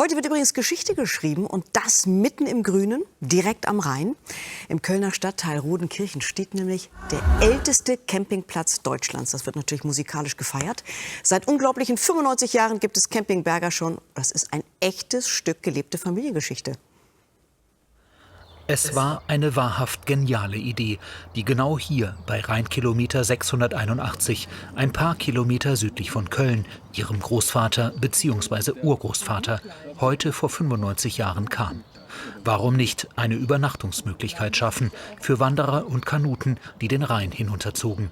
Heute wird übrigens Geschichte geschrieben und das mitten im Grünen, direkt am Rhein. Im Kölner Stadtteil Rodenkirchen steht nämlich der älteste Campingplatz Deutschlands. Das wird natürlich musikalisch gefeiert. Seit unglaublichen 95 Jahren gibt es Camping Berger schon. Das ist ein echtes Stück gelebte Familiengeschichte. Es war eine wahrhaft geniale Idee, die genau hier bei Rheinkilometer 681, ein paar Kilometer südlich von Köln, ihrem Großvater bzw. Urgroßvater, heute vor 95 Jahren kam. Warum nicht eine Übernachtungsmöglichkeit schaffen für Wanderer und Kanuten, die den Rhein hinunterzogen?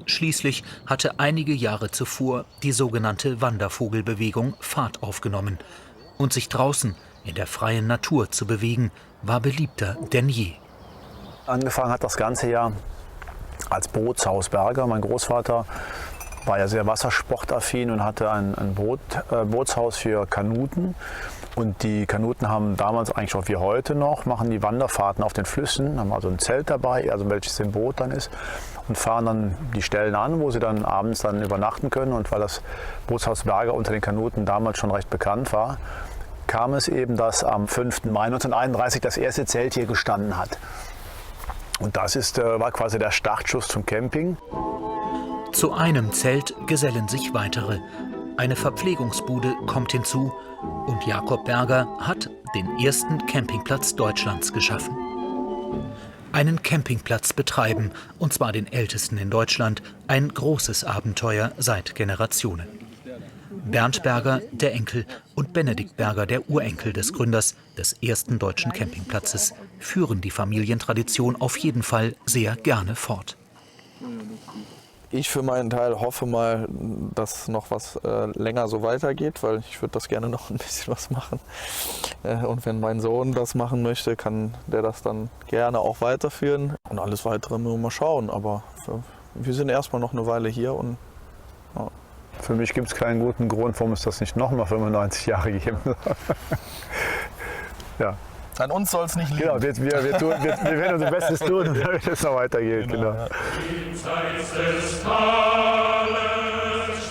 Schließlich hatte einige Jahre zuvor die sogenannte Wandervogelbewegung Fahrt aufgenommen. Und sich draußen in der freien Natur zu bewegen, war beliebter denn je. Angefangen hat das Ganze ja als Bootshaus Berger. Mein Großvater war ja sehr wassersportaffin und hatte ein Bootshaus für Kanuten. Und die Kanuten haben damals eigentlich auch wie heute noch, machen die Wanderfahrten auf den Flüssen, haben also ein Zelt dabei, also welches im Boot dann ist, und fahren dann die Stellen an, wo sie dann abends dann übernachten können. Und weil das Bootshaus Berger unter den Kanuten damals schon recht bekannt war, kam es eben, dass am 5. Mai 1931 das erste Zelt hier gestanden hat. Und das war quasi der Startschuss zum Camping. Zu einem Zelt gesellen sich weitere. Eine Verpflegungsbude kommt hinzu und Jakob Berger hat den ersten Campingplatz Deutschlands geschaffen. Einen Campingplatz betreiben, und zwar den ältesten in Deutschland, ein großes Abenteuer seit Generationen. Bernd Berger, der Enkel, und Benedikt Berger, der Urenkel des Gründers des ersten deutschen Campingplatzes, führen die Familientradition auf jeden Fall sehr gerne fort. Ich für meinen Teil hoffe mal, dass noch was länger so weitergeht, weil ich würde das gerne noch ein bisschen was machen. Und wenn mein Sohn das machen möchte, kann der das dann gerne auch weiterführen. Und alles Weitere müssen wir mal schauen. Aber wir sind erstmal noch eine Weile hier und ja. Für mich gibt es keinen guten Grund, warum es das nicht nochmal 95 Jahre geben soll. Ja. An uns soll es nicht liegen. Genau, wir werden unser Bestes tun, damit es noch weitergeht. Genau. Ja. Jenseits des Tales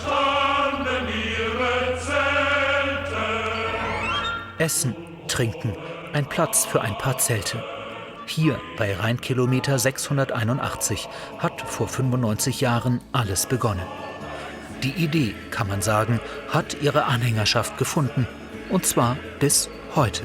standen ihre Zelte. Essen, trinken, ein Platz für ein paar Zelte. Hier bei Rheinkilometer 681 hat vor 95 Jahren alles begonnen. Die Idee, kann man sagen, hat ihre Anhängerschaft gefunden, und zwar bis heute.